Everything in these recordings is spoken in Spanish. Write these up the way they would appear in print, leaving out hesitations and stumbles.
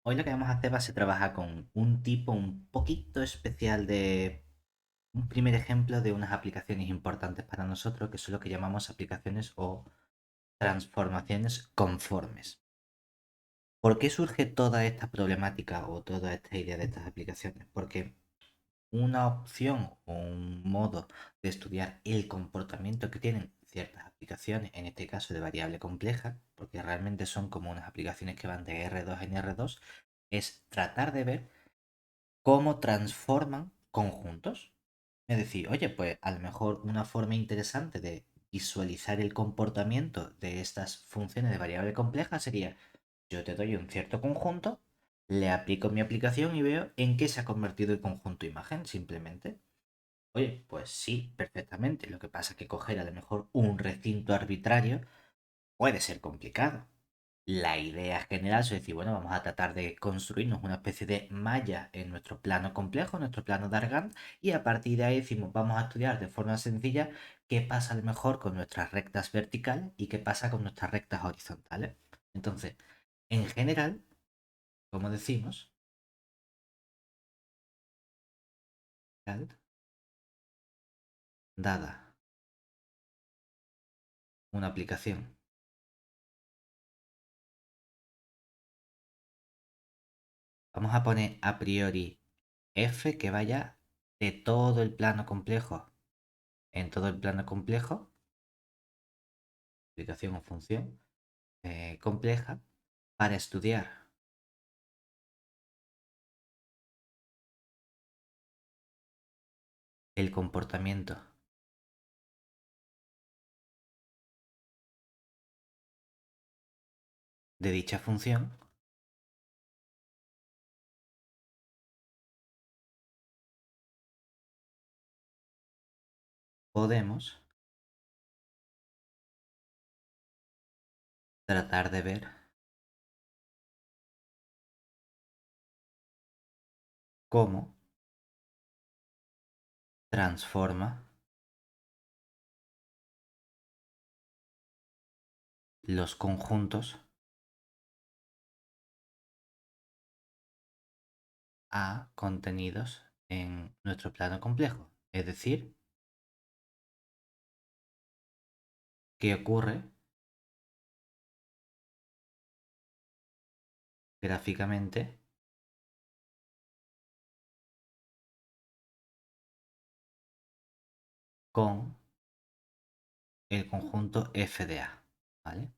Hoy lo que vamos a hacer va a ser trabajar con un tipo un poquito especial de un primer ejemplo de unas aplicaciones importantes para nosotros, que son lo que llamamos aplicaciones o transformaciones conformes. ¿Por qué surge toda esta problemática o toda esta idea de estas aplicaciones? Porque una opción o un modo de estudiar el comportamiento que tienen ciertas aplicaciones, en este caso de variable compleja, porque realmente son como unas aplicaciones que van de R2 en R2, es tratar de ver cómo transforman conjuntos. Es decir, oye, pues a lo mejor una forma interesante de visualizar el comportamiento de estas funciones de variable compleja sería, yo te doy un cierto conjunto, le aplico mi aplicación y veo en qué se ha convertido el conjunto imagen, simplemente. Oye, pues sí, perfectamente. Lo que pasa es que coger a lo mejor un recinto arbitrario puede ser complicado. La idea general es decir, bueno, vamos a tratar de construirnos una especie de malla en nuestro plano complejo, en nuestro plano de Argand, y a partir de ahí decimos, vamos a estudiar de forma sencilla qué pasa a lo mejor con nuestras rectas verticales y qué pasa con nuestras rectas horizontales. Entonces, en general, como decimos, dada una aplicación, vamos a poner a priori f que vaya de todo el plano complejo en todo el plano complejo, aplicación o función compleja, para estudiar el comportamiento de dicha función, podemos tratar de ver cómo transforma los conjuntos a contenidos en nuestro plano complejo. Es decir, qué ocurre gráficamente con el conjunto f de A. ¿Vale?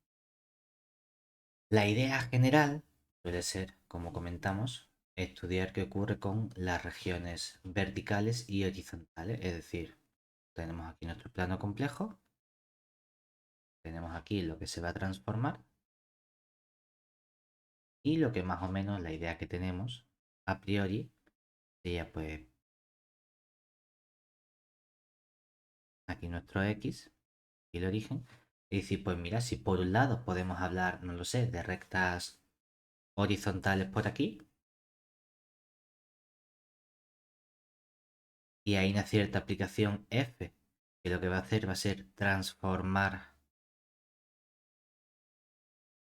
La idea general suele ser, como comentamos, estudiar qué ocurre con las regiones verticales y horizontales. Es decir, tenemos aquí nuestro plano complejo, tenemos aquí lo que se va a transformar y lo que más o menos la idea que tenemos a priori sería pues aquí nuestro X y el origen. Y decir, pues mira, si por un lado podemos hablar, no lo sé, de rectas horizontales por aquí y hay una cierta aplicación F que lo que va a hacer va a ser transformar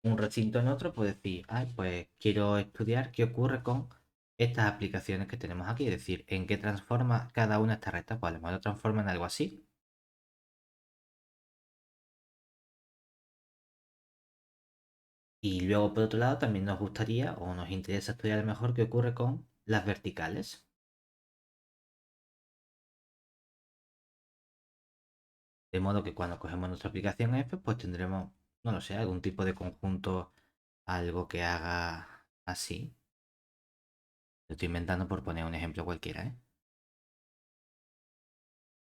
un recinto en otro, pues decir, ay, pues quiero estudiar qué ocurre con estas aplicaciones que tenemos aquí, es decir, en qué transforma cada una de estas rectas, pues a lo mejor lo transforma en algo así. Y luego, por otro lado, también nos gustaría o nos interesa estudiar a lo mejor qué ocurre con las verticales. De modo que cuando cogemos nuestra aplicación F, pues tendremos, no lo sé, algún tipo de conjunto, algo que haga así. Lo estoy inventando por poner un ejemplo cualquiera, ¿eh?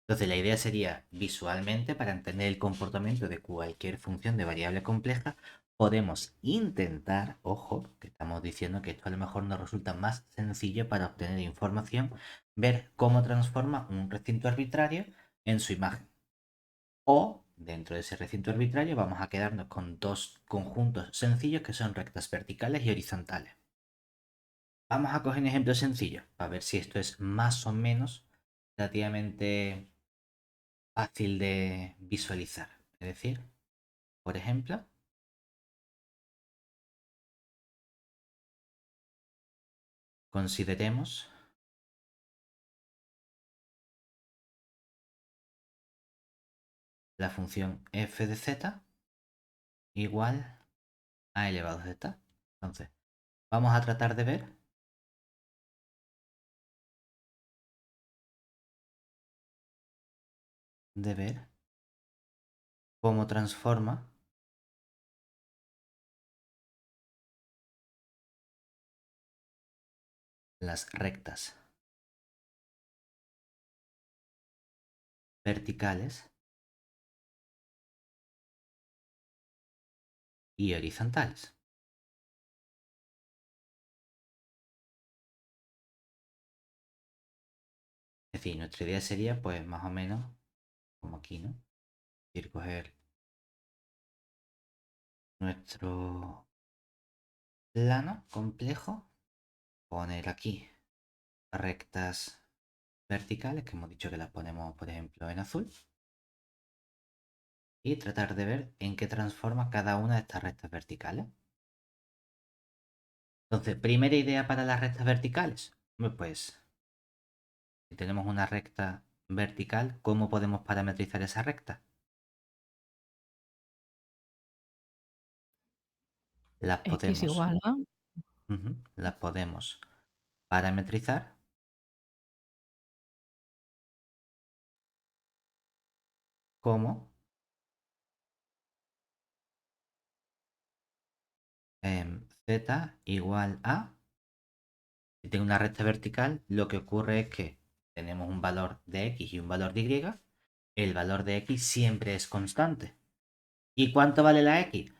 Entonces la idea sería visualmente, para entender el comportamiento de cualquier función de variable compleja, podemos intentar, ojo, que estamos diciendo que esto a lo mejor nos resulta más sencillo para obtener información, ver cómo transforma un recinto arbitrario en su imagen. O dentro de ese recinto arbitrario vamos a quedarnos con dos conjuntos sencillos que son rectas verticales y horizontales. Vamos a coger un ejemplo sencillo para ver si esto es más o menos relativamente fácil de visualizar. Es decir, por ejemplo, consideremos la función f de z igual a elevado a z. Entonces, vamos a tratar de ver cómo transforma las rectas verticales y horizontales. Es decir, nuestra idea sería pues más o menos como aquí, ¿no? Ir coger nuestro plano complejo, poner aquí rectas verticales, que hemos dicho que las ponemos, por ejemplo, en azul, y tratar de ver en qué transforma cada una de estas rectas verticales. Entonces, primera idea para las rectas verticales. Pues, si tenemos una recta vertical, ¿cómo podemos parametrizar esa recta? Las X podemos, igual a... las podemos parametrizar como z igual a, si tengo una recta vertical, lo que ocurre es que tenemos un valor de x y un valor de y. El valor de x siempre es constante. ¿Y cuánto vale la x?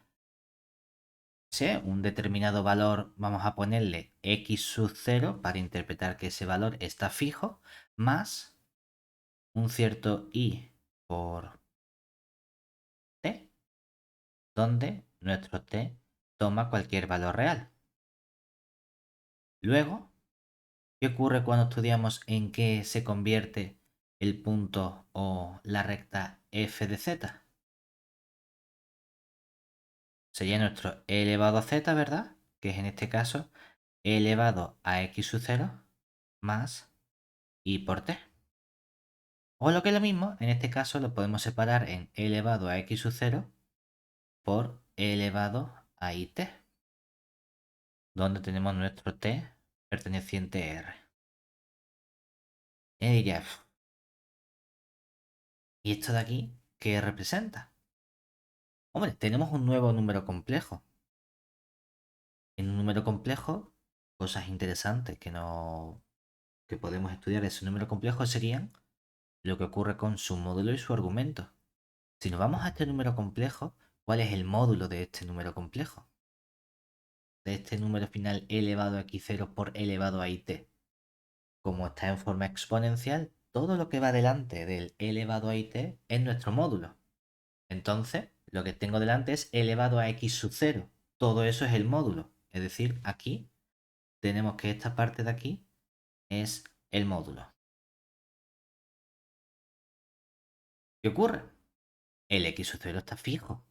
Sí, un determinado valor, vamos a ponerle x sub 0 para interpretar que ese valor está fijo, más un cierto y por t, donde nuestro t toma cualquier valor real. Luego, ¿qué ocurre cuando estudiamos en qué se convierte el punto o la recta f de z? Sería nuestro e elevado a z, ¿verdad? Que es en este caso e elevado a x sub 0 más y por t. O lo que es lo mismo, en este caso lo podemos separar en e elevado a x sub 0 por e elevado a it, donde tenemos nuestro t perteneciente a r. Y diría, ¿y esto de aquí qué representa? Hombre, tenemos un nuevo número complejo. En un número complejo, cosas interesantes que podemos estudiar de ese número complejo serían lo que ocurre con su módulo y su argumento. Si nos vamos a este número complejo, ¿cuál es el módulo de este número complejo? De este número final elevado a x0 por elevado a it. Como está en forma exponencial, todo lo que va delante del elevado a it es nuestro módulo. Entonces, lo que tengo delante es elevado a x sub 0. Todo eso es el módulo. Es decir, aquí tenemos que esta parte de aquí es el módulo. ¿Qué ocurre? El x sub 0 está fijo.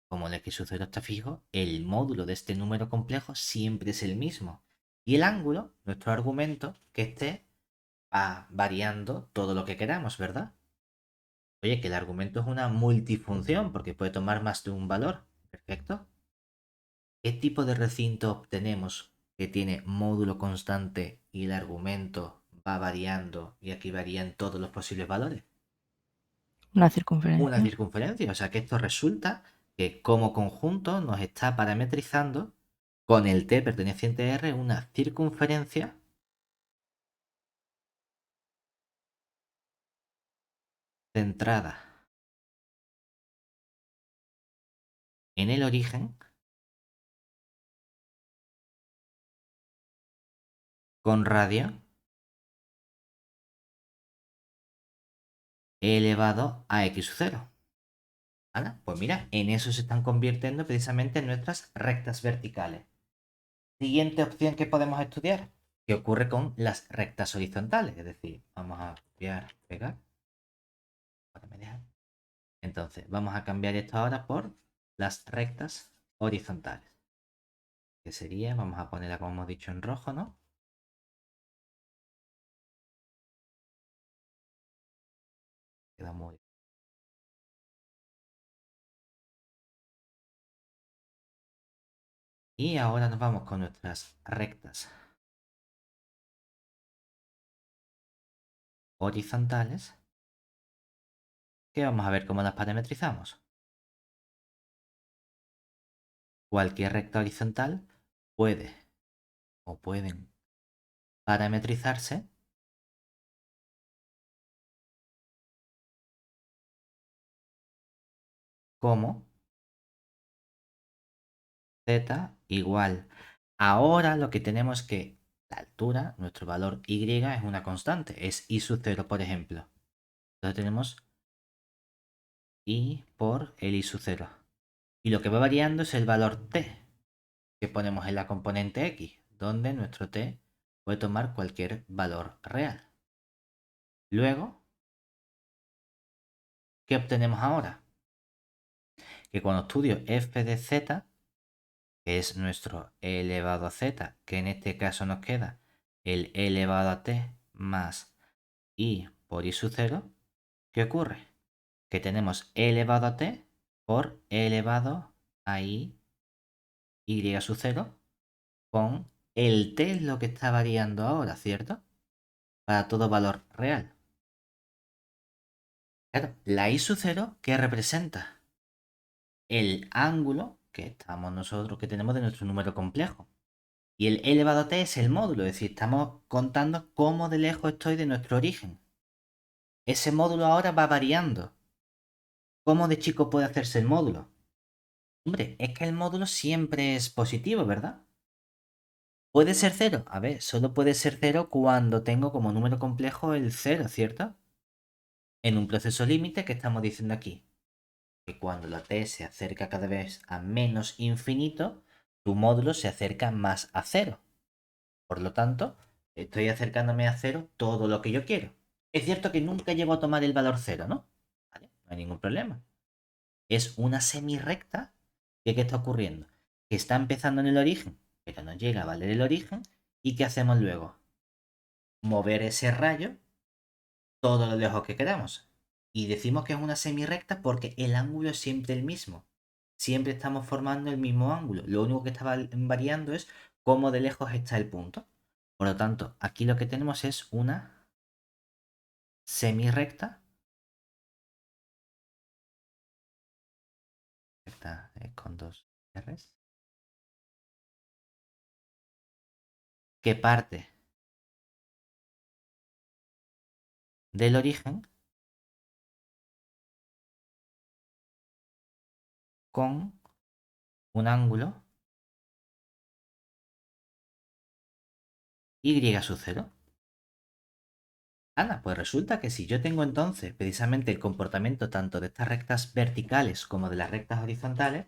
Como el x sub 0 está fijo, el módulo de este número complejo siempre es el mismo. Y el ángulo, nuestro argumento, que esté va variando todo lo que queramos, ¿verdad? Oye, que el argumento es una multifunción porque puede tomar más de un valor. Perfecto. ¿Qué tipo de recinto obtenemos que tiene módulo constante y el argumento va variando y aquí varían todos los posibles valores? Una Una circunferencia. circunferencia. O sea que esto resulta que como conjunto nos está parametrizando con el t perteneciente a R una circunferencia centrada en el origen con radio elevado a x sub 0. ¿Vale? Pues mira, en eso se están convirtiendo precisamente nuestras rectas verticales. Siguiente opción que podemos estudiar, ¿qué ocurre con las rectas horizontales? Es decir, vamos a copiar, pegar. Ahora me deja. Entonces, vamos a cambiar esto ahora por las rectas horizontales. Que sería, vamos a ponerla como hemos dicho en rojo, ¿no? queda muy... Y ahora nos vamos con nuestras rectas horizontales, que vamos a ver cómo las parametrizamos. Cualquier recta horizontal puede o pueden parametrizarse como z igual. Ahora lo que tenemos es que la altura, nuestro valor y es una constante, es i sub 0, por ejemplo. Entonces tenemos i por el i sub 0. Y lo que va variando es el valor t que ponemos en la componente x, donde nuestro t puede tomar cualquier valor real. Luego, ¿qué obtenemos ahora? Que cuando estudio f de z, que es nuestro e elevado a z, que en este caso nos queda el e elevado a t más i por i sub 0, ¿qué ocurre? Que tenemos e elevado a t por e elevado a i y sub 0 con el t es lo que está variando ahora, ¿cierto? Para todo valor real. Claro, la i sub 0, ¿qué representa? El ángulo que estamos nosotros, que tenemos de nuestro número complejo. Y el e elevado a t es el módulo, es decir, estamos contando cómo de lejos estoy de nuestro origen. Ese módulo ahora va variando. ¿Cómo de chico puede hacerse el módulo? Hombre, es que el módulo siempre es positivo, ¿verdad? ¿Puede ser cero? A ver, solo puede ser cero cuando tengo como número complejo el cero, ¿cierto? En un proceso límite, ¿qué estamos diciendo aquí? Que cuando la t se acerca cada vez a menos infinito, tu módulo se acerca más a cero. Por lo tanto, estoy acercándome a cero todo lo que yo quiero. Es cierto que nunca llego a tomar el valor cero, ¿no? Vale, no hay ningún problema. Es una semirrecta que ¿qué está ocurriendo? Que está empezando en el origen, pero no llega a valer el origen. ¿Y qué hacemos luego? Mover ese rayo todo lo lejos que queramos. Y decimos que es una semirrecta porque el ángulo es siempre el mismo. Siempre estamos formando el mismo ángulo. Lo único que está variando es cómo de lejos está el punto. Por lo tanto, aquí lo que tenemos es una semirrecta. Recta con dos R's. Que parte del origen con un ángulo y sub 0. Anda, pues resulta que si yo tengo entonces precisamente el comportamiento tanto de estas rectas verticales como de las rectas horizontales,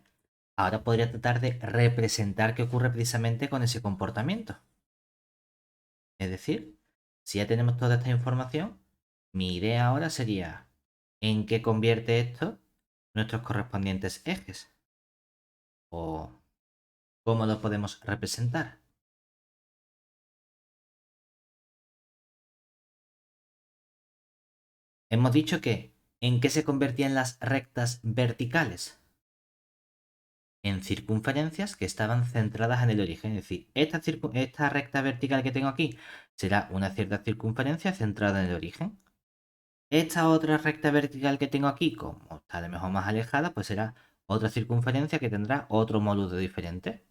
ahora podría tratar de representar qué ocurre precisamente con ese comportamiento. Es decir, si ya tenemos toda esta información, mi idea ahora sería en qué convierte esto nuestros correspondientes ejes o cómo lo podemos representar. Hemos dicho que en qué se convertían las rectas verticales. En circunferencias que estaban centradas en el origen. Es decir, esta recta vertical que tengo aquí será una cierta circunferencia centrada en el origen. Esta otra recta vertical que tengo aquí, como está a lo mejor más alejada, pues será otra circunferencia que tendrá otro módulo diferente.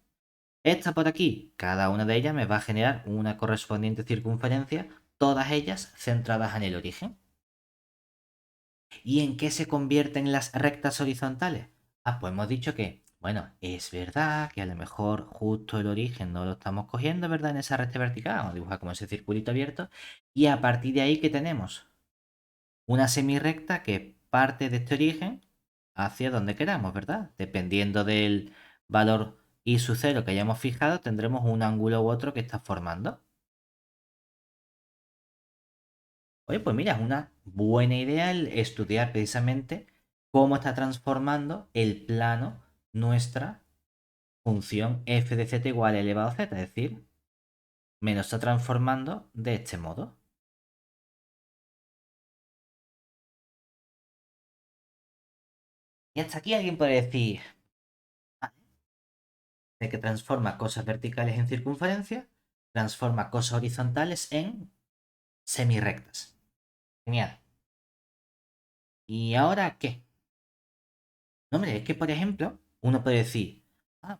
Esta por aquí, cada una de ellas me va a generar una correspondiente circunferencia, todas ellas centradas en el origen. ¿Y en qué se convierten las rectas horizontales? Ah, pues hemos dicho que, bueno, es verdad que a lo mejor justo el origen no lo estamos cogiendo, ¿verdad? En esa recta vertical, vamos a dibujar como ese circulito abierto. Y a partir de ahí, ¿qué tenemos? Una semirrecta que parte de este origen hacia donde queramos, ¿verdad? Dependiendo del valor i sub 0 que hayamos fijado, tendremos un ángulo u otro que está formando. Oye, pues mira, es una buena idea el estudiar precisamente cómo está transformando el plano nuestra función f de z igual a elevado a z, es decir, me lo está transformando de este modo. Y hasta aquí alguien puede decir, "Ah, de que transforma cosas verticales en circunferencia, transforma cosas horizontales en semirrectas. Genial. ¿Y ahora qué? No, hombre, es que, por ejemplo, uno puede decir,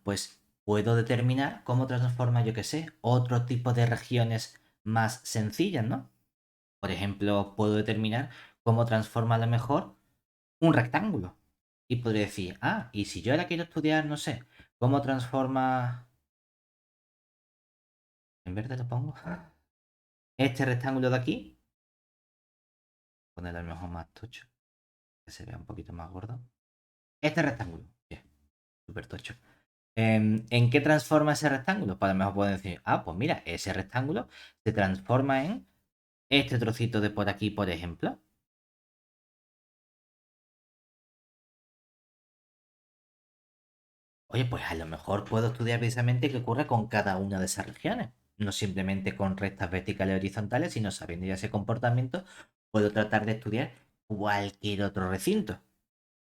pues puedo determinar cómo transforma, yo qué sé, otro tipo de regiones más sencillas, ¿no? Por ejemplo, puedo determinar cómo transforma a lo mejor un rectángulo. Y podría decir, y si yo ahora quiero estudiar, no sé, cómo transforma... En verde lo pongo. Este rectángulo de aquí. Ponerlo a lo mejor más tocho. Que se vea un poquito más gordo. Este rectángulo. Bien, súper tocho. ¿En qué transforma ese rectángulo? Pues a lo mejor puedo decir, pues mira, ese rectángulo se transforma en este trocito de por aquí, por ejemplo. Oye, pues a lo mejor puedo estudiar precisamente qué ocurre con cada una de esas regiones. No simplemente con rectas verticales y horizontales, sino sabiendo ya ese comportamiento, puedo tratar de estudiar cualquier otro recinto.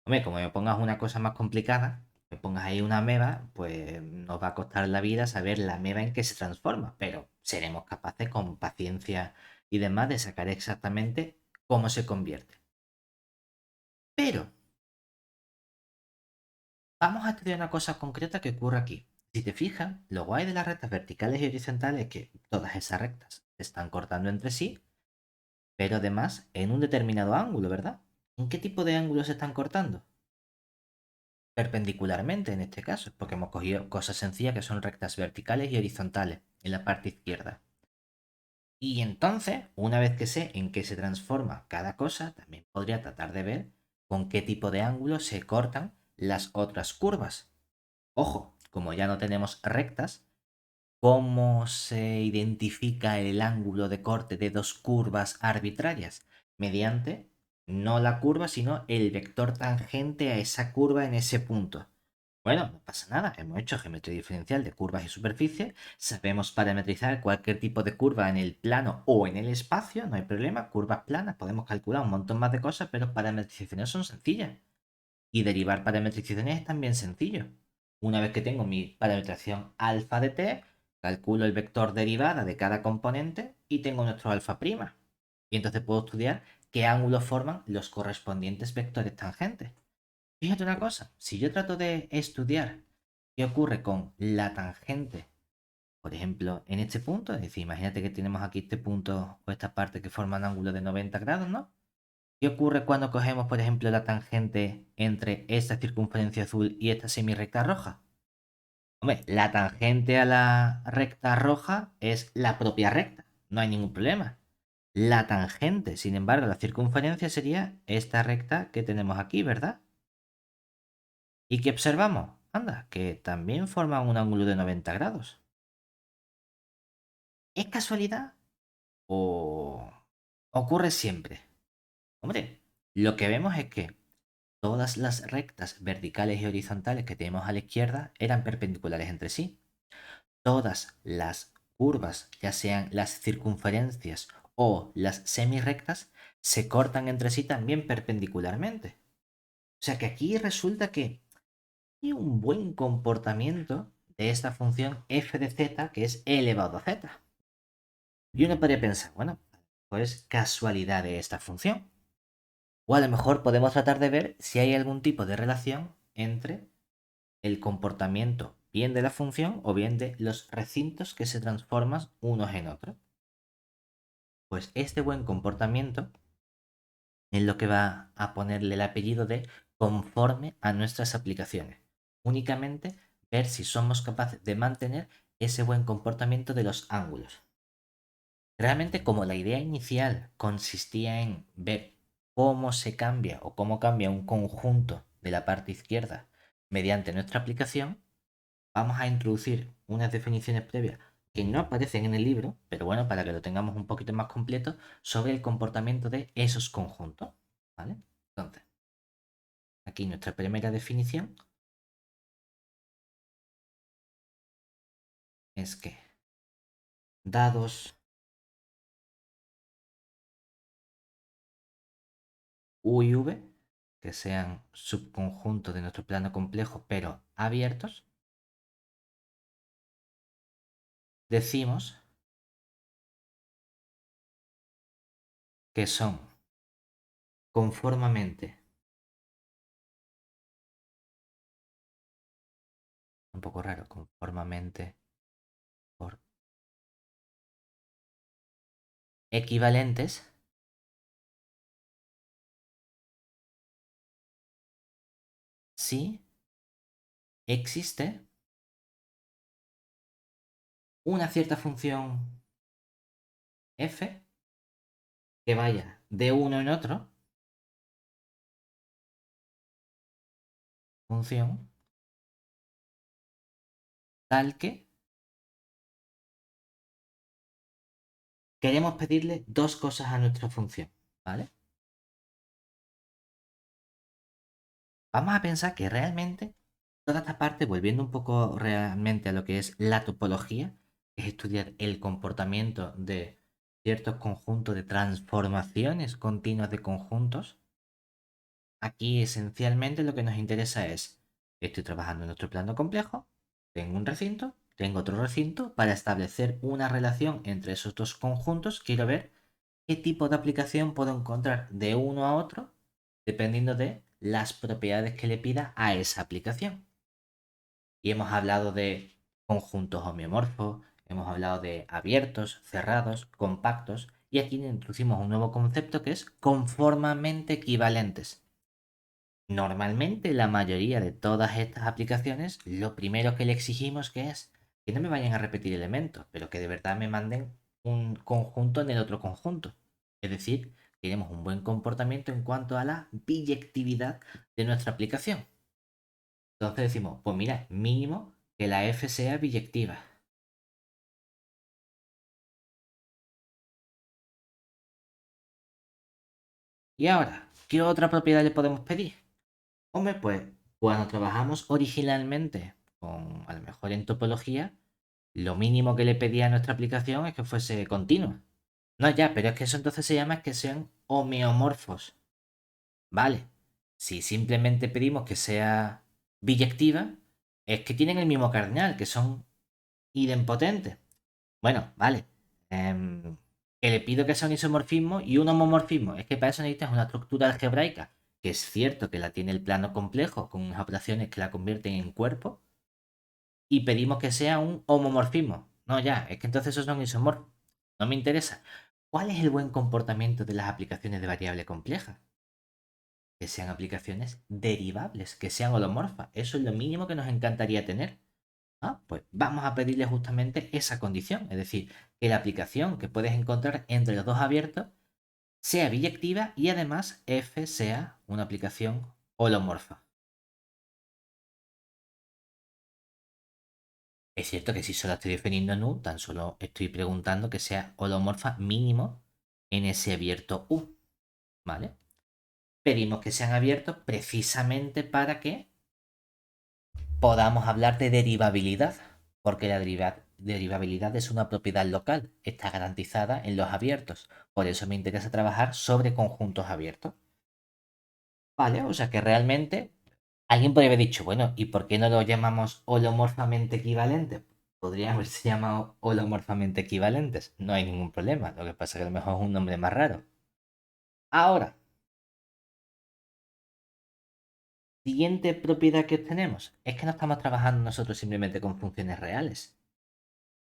Hombre, como me pongas una cosa más complicada, me pongas ahí una ameba, pues nos va a costar la vida saber la ameba en qué se transforma, pero seremos capaces con paciencia y demás de sacar exactamente cómo se convierte. Pero vamos a estudiar una cosa concreta que ocurre aquí. Si te fijas, lo guay de las rectas verticales y horizontales es que todas esas rectas se están cortando entre sí, pero además en un determinado ángulo, ¿verdad? ¿En qué tipo de ángulo se están cortando? Perpendicularmente en este caso, porque hemos cogido cosas sencillas que son rectas verticales y horizontales en la parte izquierda. Y entonces, una vez que sé en qué se transforma cada cosa, también podría tratar de ver con qué tipo de ángulo se cortan las otras curvas. Ojo, como ya no tenemos rectas, ¿cómo se identifica el ángulo de corte de dos curvas arbitrarias? Mediante no la curva, sino el vector tangente a esa curva en ese punto. Bueno, no pasa nada, hemos hecho geometría diferencial de curvas y superficies, sabemos parametrizar cualquier tipo de curva en el plano o en el espacio, no hay problema, curvas planas, podemos calcular un montón más de cosas, pero parametrizaciones son sencillas. Y derivar parametrizaciones es también sencillo. Una vez que tengo mi parametrización alfa de t, calculo el vector derivada de cada componente y tengo nuestro alfa prima. Y entonces puedo estudiar qué ángulos forman los correspondientes vectores tangentes. Fíjate una cosa, si yo trato de estudiar qué ocurre con la tangente, por ejemplo, en este punto, es decir, imagínate que tenemos aquí este punto o esta parte que forma un ángulo de 90 grados, ¿no? ¿Qué ocurre cuando cogemos, por ejemplo, la tangente entre esta circunferencia azul y esta semirrecta roja? Hombre, la tangente a la recta roja es la propia recta, no hay ningún problema. La tangente, sin embargo, a la circunferencia sería esta recta que tenemos aquí, ¿verdad? ¿Y qué observamos? Anda, que también forma un ángulo de 90 grados. ¿Es casualidad o ocurre siempre? Hombre, lo que vemos es que todas las rectas verticales y horizontales que tenemos a la izquierda eran perpendiculares entre sí. Todas las curvas, ya sean las circunferencias o las semirrectas, se cortan entre sí también perpendicularmente. O sea que aquí resulta que hay un buen comportamiento de esta función f de z que es e elevado a z. Y uno podría pensar, bueno, pues casualidad de esta función. O a lo mejor podemos tratar de ver si hay algún tipo de relación entre el comportamiento bien de la función o bien de los recintos que se transforman unos en otros. Pues este buen comportamiento es lo que va a ponerle el apellido de conforme a nuestras aplicaciones. Únicamente ver si somos capaces de mantener ese buen comportamiento de los ángulos. Realmente como la idea inicial consistía en ver cómo se cambia o cómo cambia un conjunto de la parte izquierda mediante nuestra aplicación, vamos a introducir unas definiciones previas que no aparecen en el libro, pero bueno, para que lo tengamos un poquito más completo, sobre el comportamiento de esos conjuntos. ¿Vale? Entonces, aquí nuestra primera definición es que dados U y V, que sean subconjuntos de nuestro plano complejo, pero abiertos, decimos que son conformamente, un poco raro, conformamente por equivalentes si existe una cierta función f que vaya de uno en otro, función, tal que queremos pedirle dos cosas a nuestra función, ¿vale? Vamos a pensar que realmente toda esta parte, volviendo un poco realmente a lo que es la topología, es estudiar el comportamiento de ciertos conjuntos de transformaciones continuas de conjuntos. Aquí esencialmente lo que nos interesa es, estoy trabajando en nuestro plano complejo, tengo un recinto, tengo otro recinto, para establecer una relación entre esos dos conjuntos, quiero ver qué tipo de aplicación puedo encontrar de uno a otro dependiendo de las propiedades que le pida a esa aplicación. Y hemos hablado de conjuntos homeomorfos, hemos hablado de abiertos, cerrados, compactos, y aquí introducimos un nuevo concepto que es conformamente equivalentes. Normalmente la mayoría de todas estas aplicaciones, lo primero que le exigimos que es que no me vayan a repetir elementos, pero que de verdad me manden un conjunto en el otro conjunto. Es decir, queremos un buen comportamiento en cuanto a la biyectividad de nuestra aplicación. Entonces decimos, pues mira, mínimo que la f sea biyectiva. Y ahora, ¿qué otra propiedad le podemos pedir? Hombre, pues cuando trabajamos originalmente con, a lo mejor en topología, lo mínimo que le pedía a nuestra aplicación es que fuese continua. No, ya, pero es que eso entonces se llama que sean homeomorfos. Vale. Si simplemente pedimos que sea biyectiva, es que tienen el mismo cardinal, que son idempotentes. Bueno, vale. Que le pido que sea un isomorfismo y un homomorfismo. Es que para eso necesitas una estructura algebraica, que es cierto que la tiene el plano complejo, con unas operaciones que la convierten en cuerpo, y pedimos que sea un homomorfismo. No, ya, es que entonces esos son isomorfos. No me interesa. ¿Cuál es el buen comportamiento de las aplicaciones de variable compleja? Que sean aplicaciones derivables, que sean holomorfas. Eso es lo mínimo que nos encantaría tener. Ah, pues vamos a pedirle justamente esa condición. Es decir, que la aplicación que puedes encontrar entre los dos abiertos sea biyectiva y además f sea una aplicación holomorfa. Es cierto que si solo estoy definiendo nu, tan solo estoy preguntando que sea holomorfa mínimo en ese abierto U, ¿vale? Pedimos que sean abiertos precisamente para que podamos hablar de derivabilidad, porque la derivabilidad es una propiedad local, está garantizada en los abiertos. Por eso me interesa trabajar sobre conjuntos abiertos. ¿Vale? O sea que realmente alguien podría haber dicho, bueno, ¿y por qué no lo llamamos holomorfamente equivalentes? Podría haberse llamado holomorfamente equivalentes. No hay ningún problema. Lo que pasa es que a lo mejor es un nombre más raro. Ahora, siguiente propiedad que obtenemos es que no estamos trabajando nosotros simplemente con funciones reales.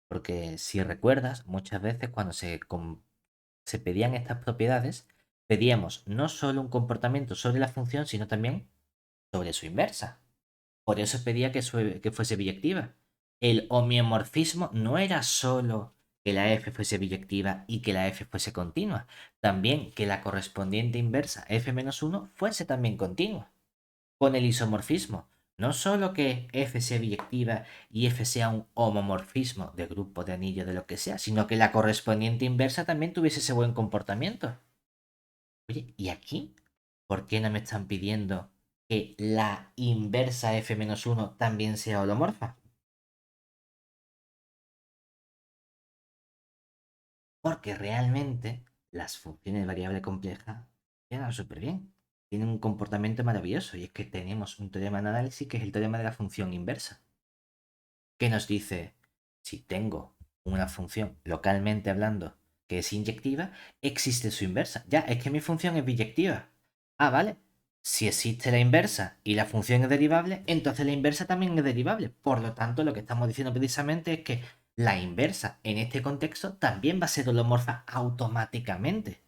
Porque si recuerdas, muchas veces cuando se pedían estas propiedades, pedíamos no solo un comportamiento sobre la función, sino también sobre su inversa. Por eso pedía que fuese biyectiva. El homeomorfismo no era solo que la f fuese biyectiva y que la f fuese continua, también que la correspondiente inversa f-1 fuese también continua. Con el isomorfismo, no solo que f sea biyectiva y f sea un homomorfismo de grupo, de anillo, de lo que sea, sino que la correspondiente inversa también tuviese ese buen comportamiento. Oye, ¿y aquí? ¿Por qué no me están pidiendo que la inversa f-1 también sea holomorfa? Porque realmente las funciones de variable compleja quedan súper bien. tienen un comportamiento maravilloso y es que tenemos un teorema de análisis que es el teorema de la función inversa, que nos dice, si tengo una función localmente hablando que es inyectiva, existe su inversa. Ya, es que mi función es biyectiva. Ah, vale. Si existe la inversa y la función es derivable, entonces la inversa también es derivable. Por lo tanto, lo que estamos diciendo precisamente es que la inversa en este contexto también va a ser holomorfa automáticamente,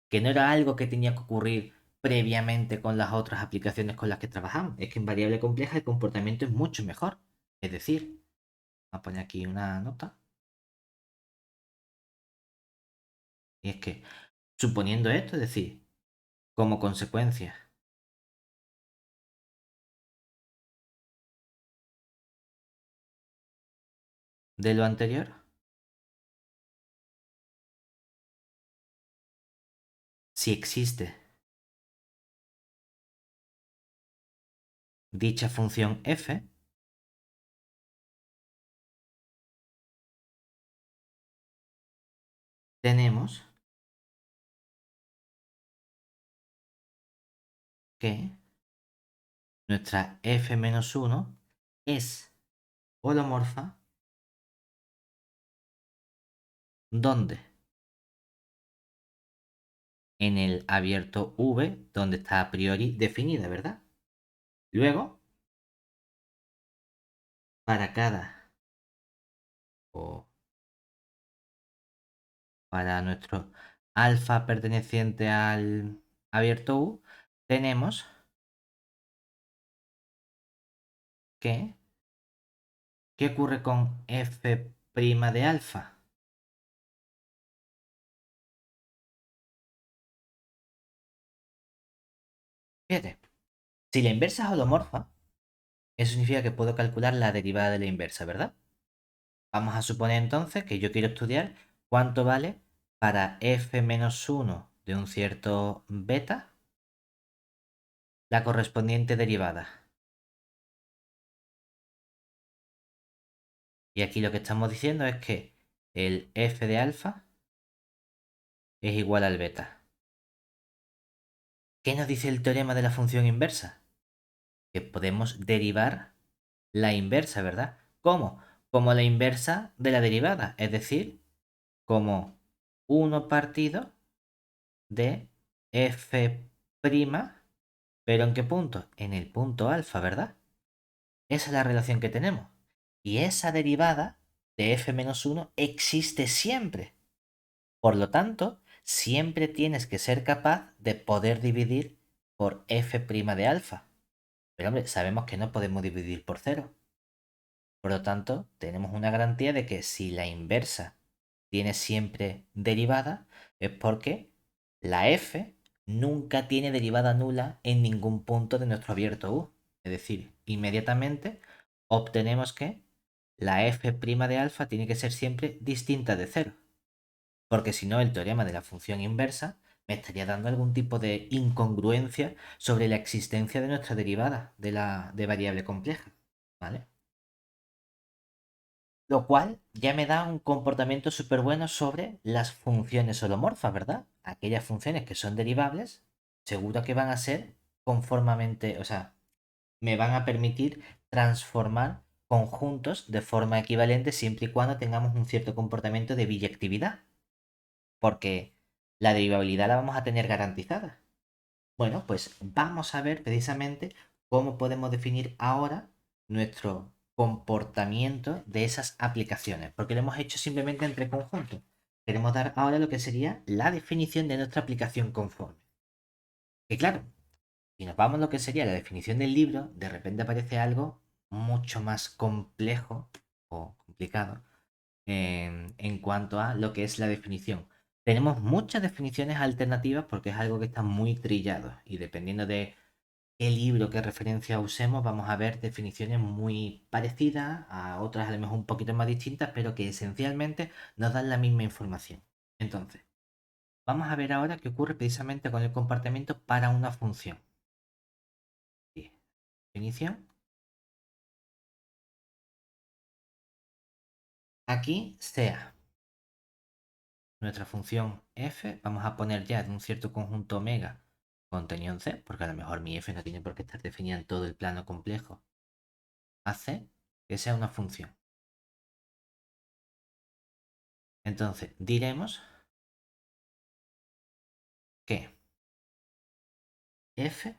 que no era algo que tenía que ocurrir previamente con las otras aplicaciones con las que trabajamos. Es que en variable compleja el comportamiento es mucho mejor. Es decir, a poner aquí una nota. Y es que, suponiendo esto, es decir, como consecuencia de lo anterior, si existe dicha función f, tenemos que nuestra f-1 es holomorfa donde en el abierto v, donde está a priori definida, ¿verdad? Luego, para cada o para nuestro alfa perteneciente al abierto U, tenemos que, ¿qué ocurre con f' de alfa? Fíjate, si la inversa es holomorfa, eso significa que puedo calcular la derivada de la inversa, ¿verdad? Vamos a suponer entonces que yo quiero estudiar cuánto vale para f-1 de un cierto beta la correspondiente derivada. Y aquí lo que estamos diciendo es que el f de alfa es igual al beta. ¿Qué nos dice el teorema de la función inversa? Que podemos derivar la inversa, ¿verdad? ¿Cómo? Como la inversa de la derivada, es decir, como 1 partido de f', pero ¿en qué punto? En el punto alfa, ¿verdad? Esa es la relación que tenemos. Y esa derivada de f-1 existe siempre. Por lo tanto, siempre tienes que ser capaz de poder dividir por f' de alfa. Pero hombre, sabemos que no podemos dividir por cero. Por lo tanto, tenemos una garantía de que si la inversa tiene siempre derivada, es porque la f nunca tiene derivada nula en ningún punto de nuestro abierto U. Es decir, inmediatamente obtenemos que la f' de alfa tiene que ser siempre distinta de cero. Porque si no, el teorema de la función inversa me estaría dando algún tipo de incongruencia sobre la existencia de nuestra derivada de variable compleja. ¿Vale? Lo cual ya me da un comportamiento súper bueno sobre las funciones holomorfas, ¿verdad? Aquellas funciones que son derivables, seguro que van a ser conformamente, o sea, me van a permitir transformar conjuntos de forma equivalente siempre y cuando tengamos un cierto comportamiento de biyectividad, porque la derivabilidad la vamos a tener garantizada. Bueno, pues vamos a ver precisamente cómo podemos definir ahora nuestro comportamiento de esas aplicaciones, porque lo hemos hecho simplemente entre conjuntos. Queremos dar ahora lo que sería la definición de nuestra aplicación conforme. Que claro, si nos vamos a lo que sería la definición del libro, de repente aparece algo mucho más complejo o complicado en cuanto a lo que es la definición. Tenemos muchas definiciones alternativas porque es algo que está muy trillado y dependiendo de qué libro, qué referencia usemos, vamos a ver definiciones muy parecidas, a otras a lo mejor un poquito más distintas, pero que esencialmente nos dan la misma información. Entonces, vamos a ver ahora qué ocurre precisamente con el comportamiento para una función. Bien, definición. Aquí sea nuestra función f, vamos a poner ya de un cierto conjunto omega contenido en C, porque a lo mejor mi f no tiene por qué estar definida en todo el plano complejo, hace que sea una función. Entonces, diremos que f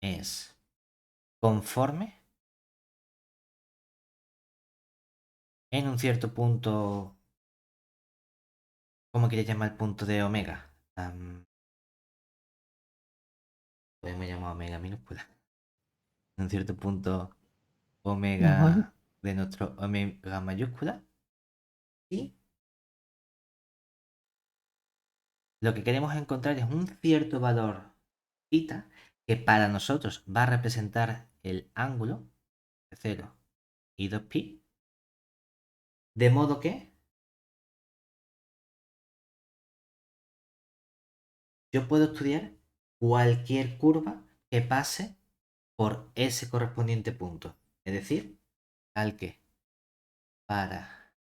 es conforme en un cierto punto. ¿Cómo quieres llamar el punto de omega? Podemos llamar omega minúscula. En un cierto punto Mejor. omega de nuestro omega mayúscula. Y lo que queremos encontrar es un cierto valor θ que para nosotros va a representar el ángulo de 0 y 2π. De modo que yo puedo estudiar cualquier curva que pase por ese correspondiente punto. Es decir, al que para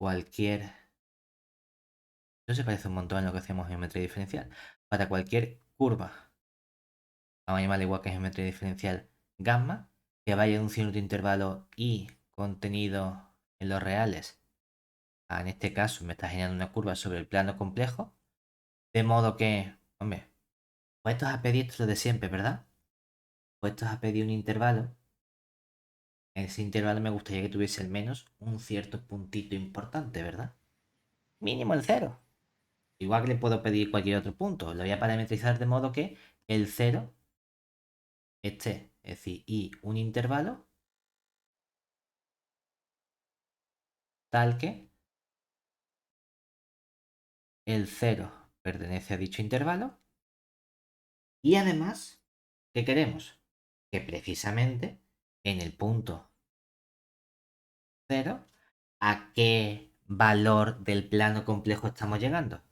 cualquier... Eso se parece un montón a lo que hacemos en geometría diferencial. Para cualquier curva, vamos a llamarla igual que en geometría diferencial, gamma, que vaya de un cierto intervalo y contenido en los reales. En este caso me está generando una curva sobre el plano complejo. De modo que, hombre, puestos a pedir esto de siempre, ¿verdad? Puestos a pedir un intervalo. En ese intervalo me gustaría que tuviese al menos un cierto puntito importante, ¿verdad? Mínimo el cero. Igual que le puedo pedir cualquier otro punto. Lo voy a parametrizar de modo que el cero esté, es decir, y un intervalo tal que el cero pertenece a dicho intervalo. Y además, ¿qué queremos? Que precisamente en el punto cero, ¿a qué valor del plano complejo estamos llegando?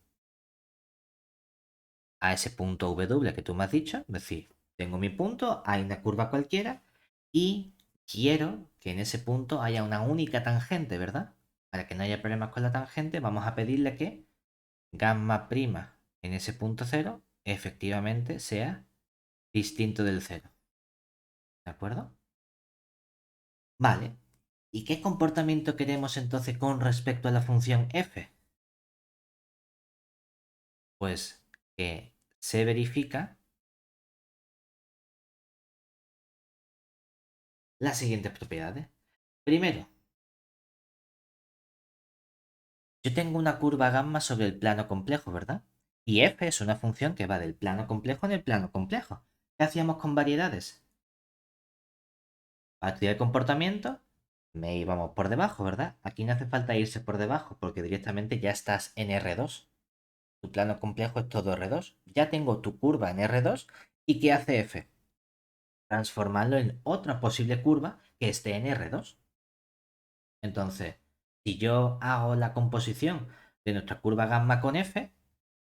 A ese punto W que tú me has dicho, es decir, tengo mi punto, hay una curva cualquiera y quiero que en ese punto haya una única tangente, ¿verdad? Para que no haya problemas con la tangente, vamos a pedirle que gamma prima en ese punto cero efectivamente sea distinto del cero. ¿De acuerdo? Vale. ¿Y qué comportamiento queremos entonces con respecto a la función f? Pues que se verifica las siguientes propiedades. Primero, yo tengo una curva gamma sobre el plano complejo, ¿verdad? Y f es una función que va del plano complejo en el plano complejo. ¿Qué hacíamos con variedades? Para estudiar el comportamiento, me íbamos por debajo, ¿verdad? Aquí no hace falta irse por debajo porque directamente ya estás en R2. Tu plano complejo es todo R2. Ya tengo tu curva en R2. ¿Y qué hace f? Transformarlo en otra posible curva que esté en R2. Entonces, si yo hago la composición de nuestra curva gamma con f,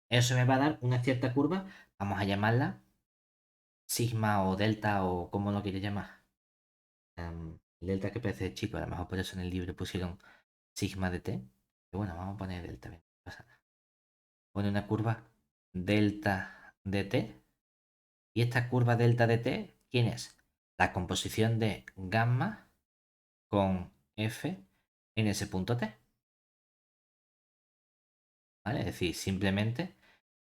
eso me va a dar una cierta curva, vamos a llamarla sigma o delta o como lo quieres llamar. Delta que parece chico, a lo mejor por eso en el libro pusieron sigma de t. Pero bueno, vamos a poner delta, no pasa nada. Pone una curva delta de t. Y esta curva delta de t, ¿quién es? La composición de gamma con f en ese punto t. ¿Vale? Es decir, simplemente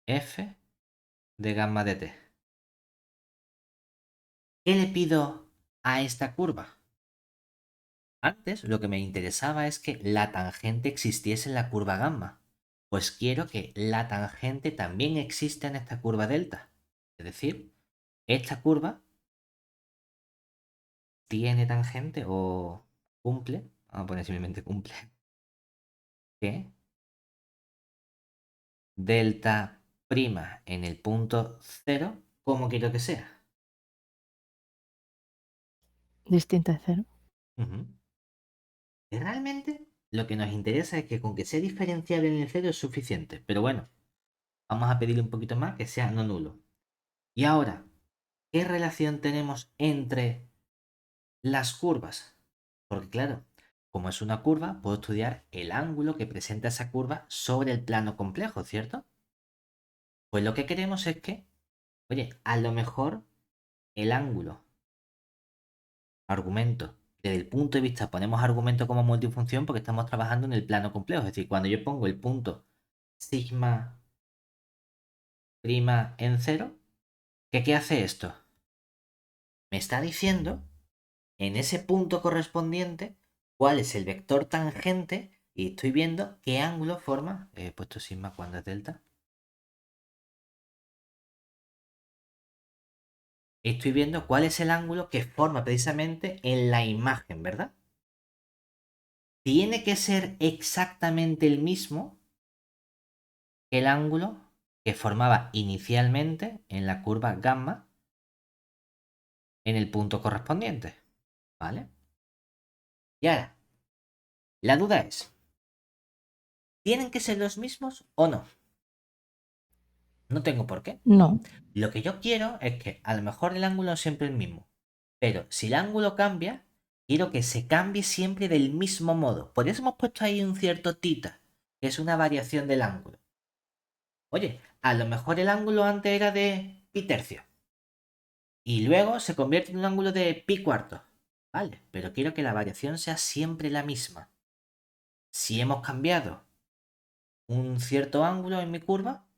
f de gamma de t. ¿Qué le pido a esta curva? Antes lo que me interesaba es que la tangente existiese en la curva gamma. Pues quiero que la tangente también exista en esta curva delta. Es decir, esta curva tiene tangente o cumple, vamos a poner simplemente cumple, que delta prima en el punto cero, ¿cómo quiero que sea? Distinta de cero. Ujú. Y realmente lo que nos interesa es que con que sea diferenciable en el cero es suficiente. Pero bueno, vamos a pedirle un poquito más que sea no nulo. Y ahora, ¿qué relación tenemos entre las curvas? Porque claro, como es una curva, puedo estudiar el ángulo que presenta esa curva sobre el plano complejo, ¿cierto? Pues lo que queremos es que, oye, a lo mejor el ángulo, argumento, desde el punto de vista, ponemos argumento como multifunción porque estamos trabajando en el plano complejo. Es decir, cuando yo pongo el punto sigma prima en cero, ¿qué hace esto? Me está diciendo en ese punto correspondiente cuál es el vector tangente y estoy viendo qué ángulo forma. He puesto sigma cuando es delta. Estoy viendo cuál es el ángulo que forma precisamente en la imagen, ¿verdad? Tiene que ser exactamente el mismo que el ángulo que formaba inicialmente en la curva gamma en el punto correspondiente, ¿vale? Y ahora, la duda es, ¿tienen que ser los mismos o no? No tengo por qué. No. Lo que yo quiero es que a lo mejor el ángulo es siempre el mismo, pero si el ángulo cambia, quiero que se cambie siempre del mismo modo. Por eso hemos puesto ahí un cierto tita, que es una variación del ángulo. Oye, a lo mejor el ángulo antes era de pi tercio y luego se convierte en un ángulo de pi cuarto. Vale, pero quiero que la variación sea siempre la misma. Si hemos cambiado un cierto ángulo en mi curva,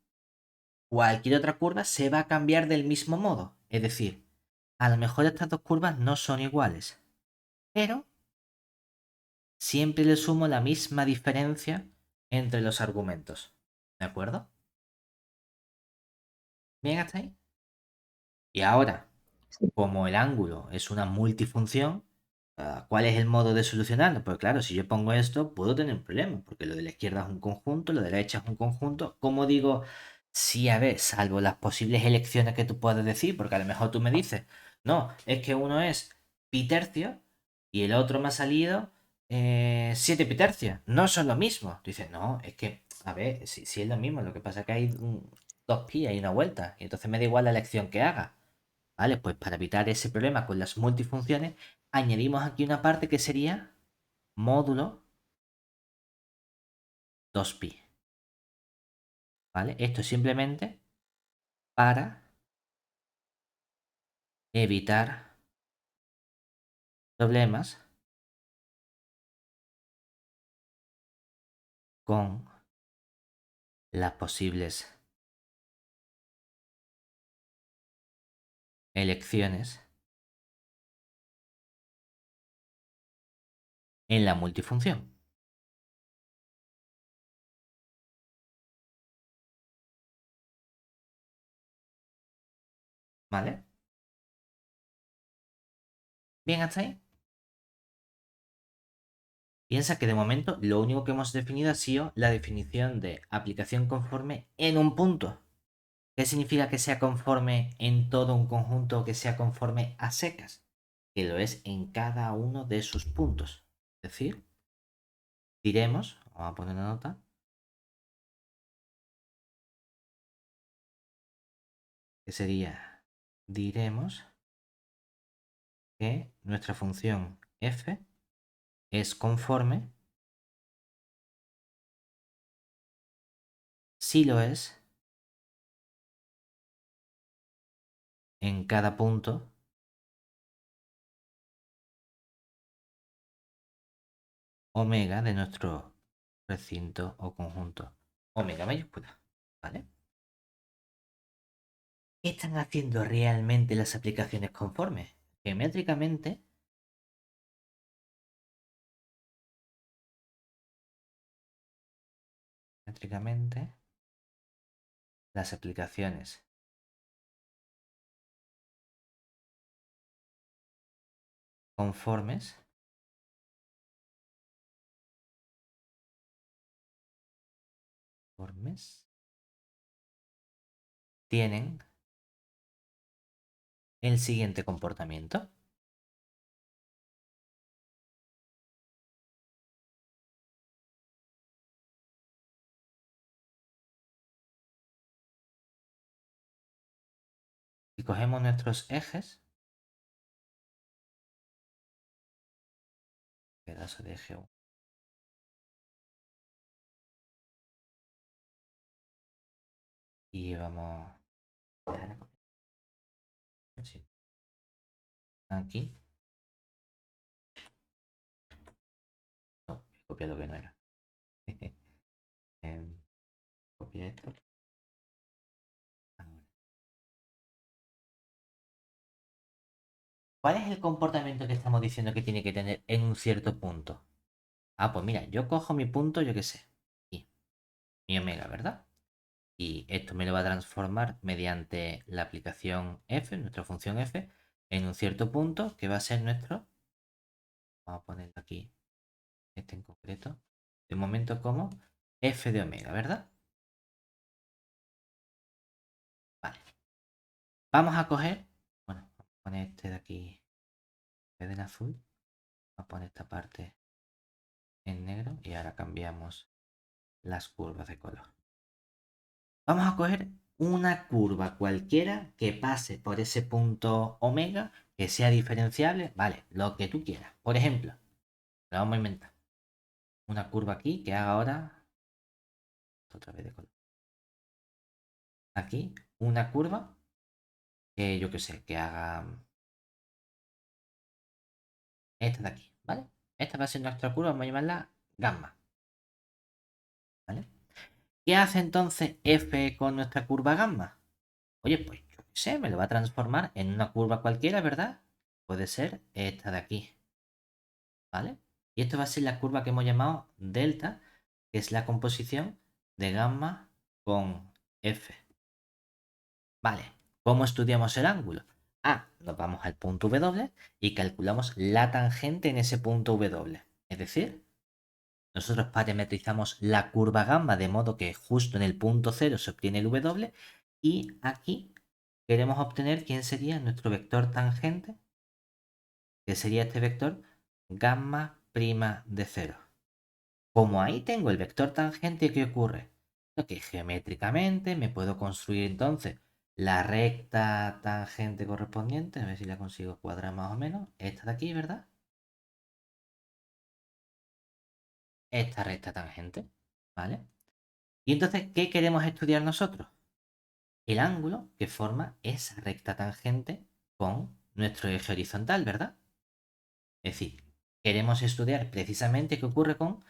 cualquier otra curva se va a cambiar del mismo modo. Es decir, a lo mejor estas dos curvas no son iguales, pero siempre le sumo la misma diferencia entre los argumentos. ¿De acuerdo? ¿Bien hasta ahí? Y ahora, Sí. como el ángulo es una multifunción, ¿cuál es el modo de solucionarlo? Pues claro, si yo pongo esto, puedo tener un problema, porque lo de la izquierda es un conjunto, lo de la derecha es un conjunto. ¿Cómo digo? Sí, a ver, salvo las posibles elecciones que tú puedes decir, porque a lo mejor tú me dices, no, es que uno es pi tercio y el otro me ha salido 7 pi tercios. No son lo mismo. Tú dices, no, es que, a ver, si es lo mismo, lo que pasa es que hay dos pi, hay una vuelta, y entonces me da igual la elección que haga. ¿Vale? Pues para evitar ese problema con las multifunciones, añadimos aquí una parte que sería módulo 2pi. ¿Vale? Esto es simplemente para evitar problemas con las posibles elecciones en la multifunción. ¿Vale? Bien, hasta ahí. Piensa que de momento lo único que hemos definido ha sido la definición de aplicación conforme en un punto. ¿Qué significa que sea conforme en todo un conjunto o que sea conforme a secas? Que lo es en cada uno de sus puntos. Es decir, diremos, vamos a poner una nota, que sería, diremos que nuestra función f es conforme si lo es en cada punto omega de nuestro recinto o conjunto omega mayúscula. ¿Vale? ¿Qué están haciendo realmente las aplicaciones conformes? Geométricamente, geométricamente las aplicaciones conformes conformes tienen el siguiente comportamiento. Si cogemos nuestros ejes, pedazo de eje 1, Y vamos a dejar la copia. Sí. Aquí. No, he copiado lo que no era. Em, Copia esto. Ahora. ¿Cuál es el comportamiento que estamos diciendo que tiene que tener en un cierto punto? Ah, pues mira, yo cojo mi punto, yo qué sé. Aquí, mi omega, ¿verdad? Y esto me lo va a transformar mediante la aplicación f, nuestra función f, en un cierto punto que va a ser nuestro. Vamos a ponerlo aquí, este en concreto. De momento como f de omega, ¿verdad? Vale. Vamos a coger, bueno, vamos a poner este de aquí en azul. Vamos a poner esta parte en negro y ahora cambiamos las curvas de color. Vamos a coger una curva cualquiera que pase por ese punto omega, que sea diferenciable, vale, lo que tú quieras. Por ejemplo, lo vamos a inventar. Una curva aquí que haga ahora, otra vez de color. Aquí, una curva que yo que sé, que haga esta de aquí, ¿vale? Esta va a ser nuestra curva, vamos a llamarla gamma, ¿vale? ¿Qué hace entonces f con nuestra curva gamma? Oye, pues yo qué sé, me lo va a transformar en una curva cualquiera, ¿verdad? Puede ser esta de aquí, ¿vale? Y esto va a ser la curva que hemos llamado delta, que es la composición de gamma con f. Vale, ¿cómo estudiamos el ángulo? Ah, nos vamos al punto W y calculamos la tangente en ese punto W. Es decir, nosotros parametrizamos la curva gamma de modo que justo en el punto cero se obtiene el W y aquí queremos obtener quién sería nuestro vector tangente, que sería este vector gamma prima de cero. Como ahí tengo el vector tangente, ¿qué ocurre? Que geométricamente me puedo construir entonces la recta tangente correspondiente, a ver si la consigo cuadrar más o menos, esta de aquí, ¿verdad? Esta recta tangente, ¿vale? Y entonces, ¿qué queremos estudiar nosotros? El ángulo que forma esa recta tangente con nuestro eje horizontal, ¿verdad? Es decir, queremos estudiar precisamente qué ocurre con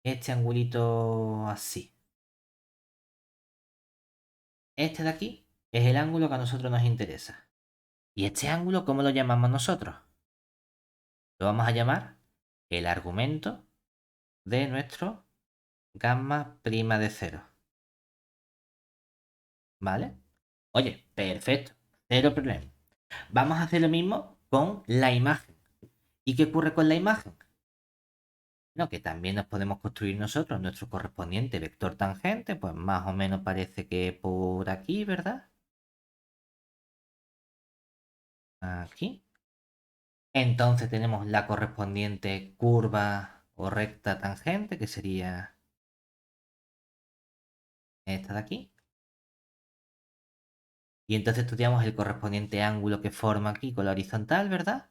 este angulito así. Este de aquí es el ángulo que a nosotros nos interesa. ¿Y este ángulo cómo lo llamamos nosotros? Lo vamos a llamar el argumento de nuestro gamma prima de cero. ¿Vale? Oye, perfecto. Cero problema. Vamos a hacer lo mismo con la imagen. ¿Y qué ocurre con la imagen? No, que también nos podemos construir nosotros nuestro correspondiente vector tangente, pues más o menos parece que por aquí, ¿verdad? Aquí. Entonces tenemos la correspondiente curva o recta tangente, que sería esta de aquí. Y entonces estudiamos el correspondiente ángulo que forma aquí con la horizontal, ¿verdad?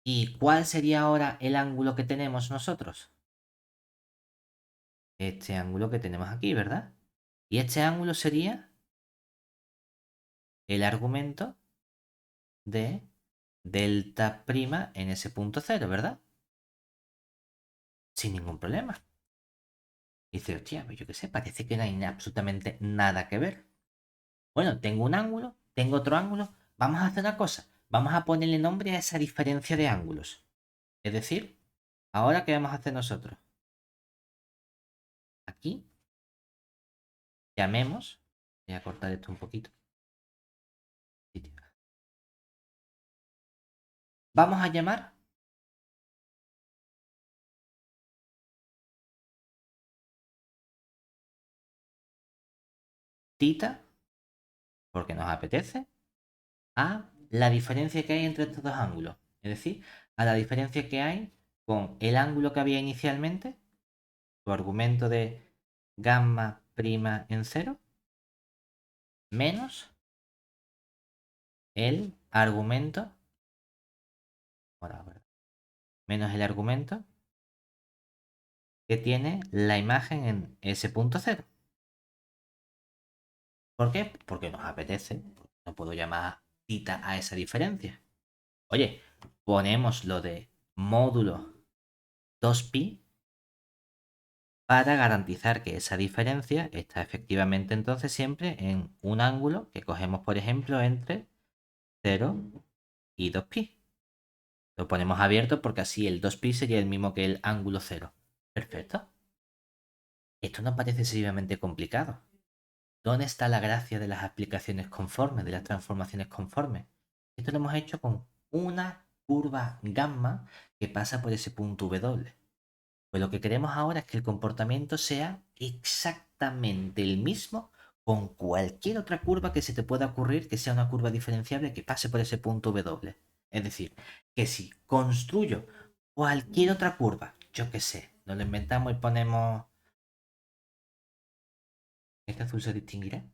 ¿Y cuál sería ahora el ángulo que tenemos nosotros? Este ángulo que tenemos aquí, ¿verdad? Y este ángulo sería el argumento de delta prima en ese punto cero, ¿verdad? Sin ningún problema. Y dice, hostia, pues yo qué sé, parece que no hay absolutamente nada que ver. Bueno, tengo un ángulo, tengo otro ángulo. Vamos a hacer una cosa. Vamos a ponerle nombre a esa diferencia de ángulos. Es decir, ahora, ¿qué vamos a hacer nosotros? Aquí, llamemos. Voy a cortar esto un poquito. Vamos a llamar tita, porque nos apetece, a la diferencia que hay entre estos dos ángulos. Es decir, a la diferencia que hay con el ángulo que había inicialmente, tu argumento de gamma prima en cero, menos el argumento, ahora, menos el argumento que tiene la imagen en ese punto cero. ¿Por qué? Porque nos apetece. No puedo llamar tita a esa diferencia. Oye, ponemos lo de módulo 2pi para garantizar que esa diferencia está efectivamente entonces siempre en un ángulo que cogemos, por ejemplo, entre 0 y 2pi. Lo ponemos abierto porque así el 2pi sería el mismo que el ángulo 0. Perfecto. Esto no parece excesivamente complicado. ¿Dónde está la gracia de las aplicaciones conformes, de las transformaciones conformes? Esto lo hemos hecho con una curva gamma que pasa por ese punto W. Pues lo que queremos ahora es que el comportamiento sea exactamente el mismo con cualquier otra curva que se te pueda ocurrir que sea una curva diferenciable que pase por ese punto W. Es decir, que si construyo cualquier otra curva, yo qué sé, nos lo inventamos y ponemos... ¿Este azul se distinguirá?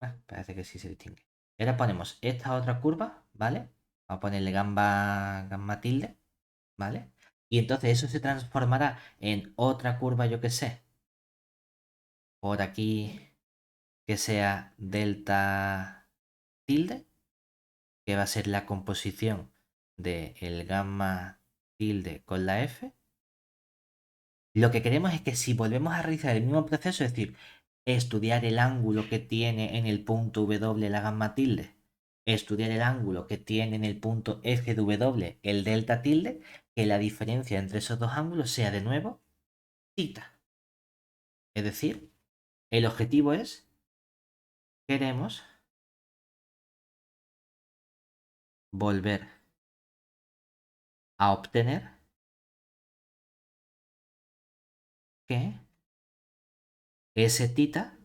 Ah, parece que sí se distingue. Y ahora ponemos esta otra curva, ¿vale? Vamos a ponerle gamma tilde, ¿vale? Y entonces eso se transformará en otra curva, yo qué sé, por aquí que sea delta tilde, que va a ser la composición de el gamma tilde con la f. Lo que queremos es que si volvemos a realizar el mismo proceso, es decir, estudiar el ángulo que tiene en el punto W la gamma tilde, estudiar el ángulo que tiene en el punto F de W el delta tilde, que la diferencia entre esos dos ángulos sea de nuevo tita. Es decir, el objetivo es, queremos volver a obtener que ese tita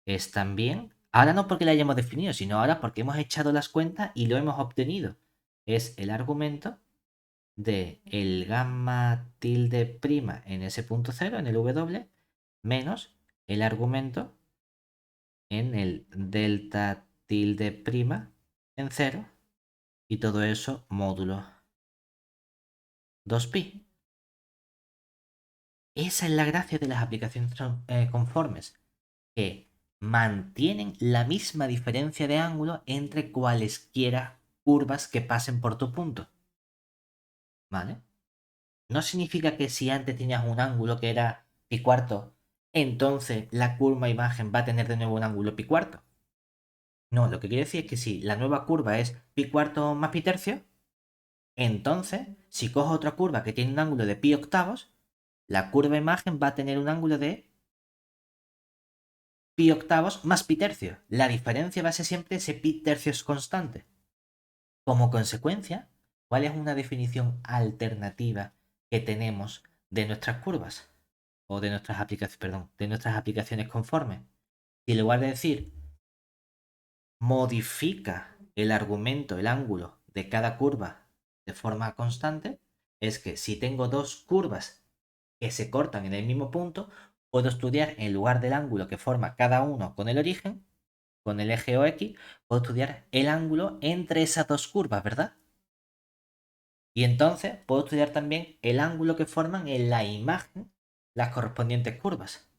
es también, ahora no porque la hayamos definido, sino ahora porque hemos echado las cuentas y lo hemos obtenido. Es el argumento de el gamma tilde prima en ese punto cero, en el W, menos el argumento en el delta tilde prima en cero, y todo eso módulo 2pi. Esa es la gracia de las aplicaciones conformes, que mantienen la misma diferencia de ángulo entre cualesquiera curvas que pasen por tu punto. ¿Vale? No significa que si antes tenías un ángulo que era pi cuarto, entonces la curva imagen va a tener de nuevo un ángulo pi cuarto. No, lo que quiero decir es que si la nueva curva es pi cuarto más pi tercio, entonces si cojo otra curva que tiene un ángulo de pi octavos, la curva imagen va a tener un ángulo de pi octavos más pi tercio. La diferencia va a ser siempre ese pi tercios constante. Como consecuencia, ¿cuál es una definición alternativa que tenemos de nuestras curvas? O de nuestras aplicaciones, perdón, de nuestras aplicaciones conformes. Si en lugar de decir modifica el argumento, el ángulo de cada curva de forma constante, es que si tengo dos curvas que se cortan en el mismo punto, puedo estudiar en lugar del ángulo que forma cada uno con el origen, con el eje OX, puedo estudiar el ángulo entre esas dos curvas, ¿verdad? Y entonces puedo estudiar también el ángulo que forman en la imagen las correspondientes curvas.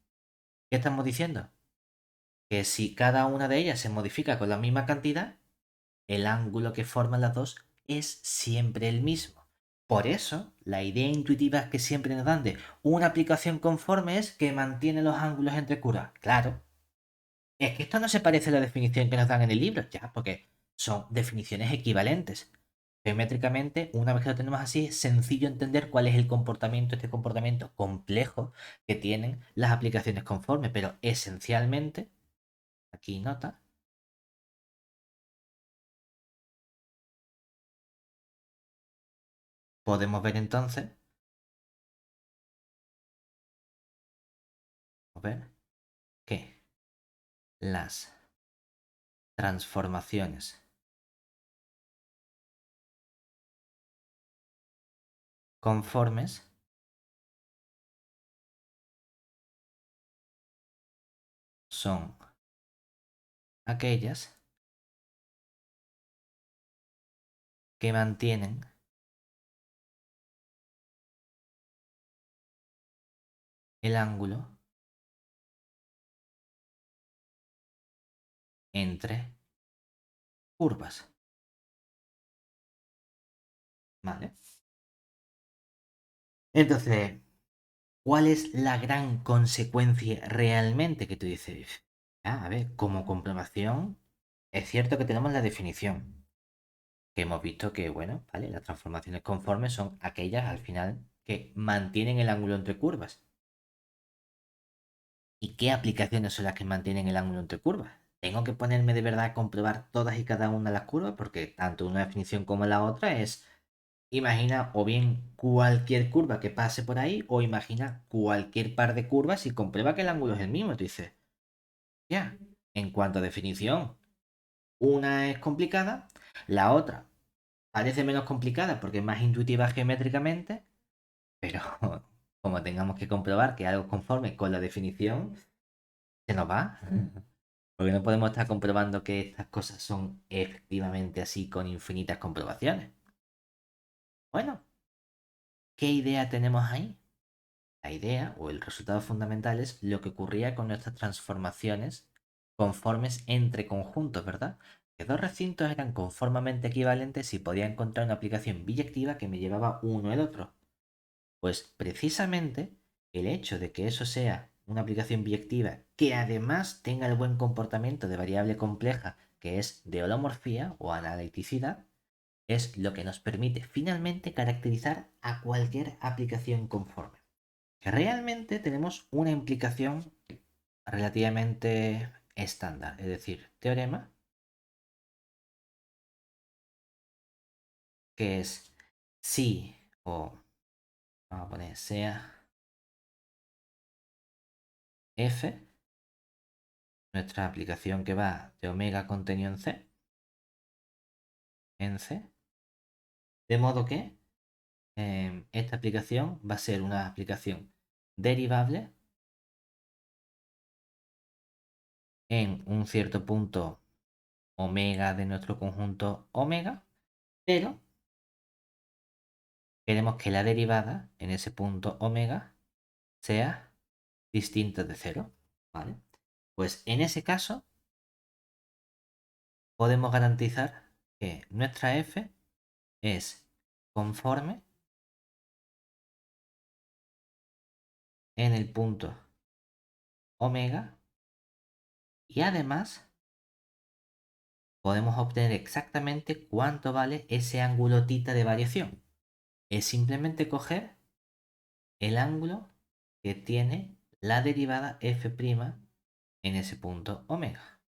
¿Qué estamos diciendo? Que si cada una de ellas se modifica con la misma cantidad, el ángulo que forman las dos es siempre el mismo. Por eso, la idea intuitiva que siempre nos dan de una aplicación conforme es que mantiene los ángulos entre curvas. Claro, es que esto no se parece a la definición que nos dan en el libro, ya, porque son definiciones equivalentes. Geométricamente, una vez que lo tenemos así, es sencillo entender cuál es el comportamiento, este comportamiento complejo que tienen las aplicaciones conformes, pero esencialmente, aquí nota, podemos ver entonces, a ver, que las transformaciones conformes son aquellas que mantienen el ángulo entre curvas. ¿Vale? Entonces, ¿cuál es la gran consecuencia realmente que tú dices? A ver, como comprobación, es cierto que tenemos la definición, que hemos visto que, bueno, vale, las transformaciones conformes son aquellas al final que mantienen el ángulo entre curvas. ¿Y qué aplicaciones son las que mantienen el ángulo entre curvas? Tengo que ponerme de verdad a comprobar todas y cada una de las curvas porque tanto una definición como la otra es, imagina o bien cualquier curva que pase por ahí o imagina cualquier par de curvas y comprueba que el ángulo es el mismo. Tú dices, ya, en cuanto a definición, una es complicada, la otra parece menos complicada porque es más intuitiva geométricamente, pero como tengamos que comprobar que algo es conforme con la definición, se nos va. Porque no podemos estar comprobando que estas cosas son efectivamente así con infinitas comprobaciones. Bueno, ¿qué idea tenemos ahí? La idea o el resultado fundamental es lo que ocurría con nuestras transformaciones conformes entre conjuntos, ¿verdad? Que dos recintos eran conformemente equivalentes y podía encontrar una aplicación biyectiva que me llevaba uno el otro. Pues precisamente el hecho de que eso sea una aplicación biyectiva que además tenga el buen comportamiento de variable compleja que es de holomorfía o analiticidad es lo que nos permite finalmente caracterizar a cualquier aplicación conforme. Realmente tenemos una implicación relativamente estándar, es decir, teorema, que es si o vamos a poner sea f, nuestra aplicación que va de omega contenido en C, de modo que esta aplicación va a ser una aplicación derivable en un cierto punto omega de nuestro conjunto omega, pero queremos que la derivada en ese punto omega sea distinta de cero, ¿vale? Pues en ese caso podemos garantizar que nuestra f es conforme en el punto omega y además podemos obtener exactamente cuánto vale ese ángulo tita de variación. Es simplemente coger el ángulo que tiene la derivada f' en ese punto omega.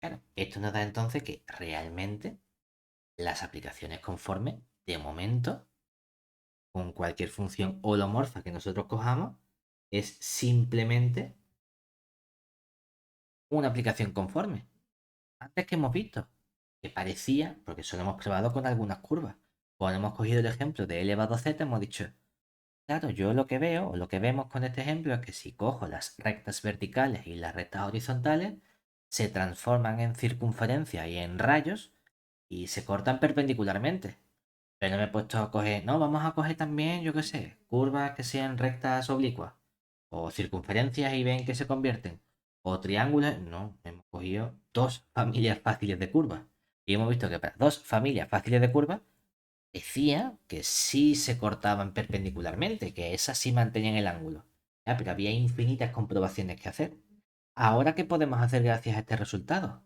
Claro, esto nos da entonces que realmente las aplicaciones conformes, de momento, con cualquier función holomorfa que nosotros cojamos, es simplemente una aplicación conforme. Antes que hemos visto, que parecía, porque eso lo hemos probado con algunas curvas, cuando hemos cogido el ejemplo de e elevado a z, hemos dicho, claro, yo lo que veo, o lo que vemos con este ejemplo, es que si cojo las rectas verticales y las rectas horizontales, se transforman en circunferencia y en rayos y se cortan perpendicularmente. Pero no me he puesto a coger, no, vamos a coger también, yo qué sé, curvas que sean rectas oblicuas, o circunferencias y ven que se convierten, o triángulos, no, hemos cogido dos familias fáciles de curvas. Y hemos visto que para dos familias fáciles de curvas decía que sí se cortaban perpendicularmente, que esas sí mantenían el ángulo. Ya, pero había infinitas comprobaciones que hacer. Ahora, ¿qué podemos hacer gracias a este resultado?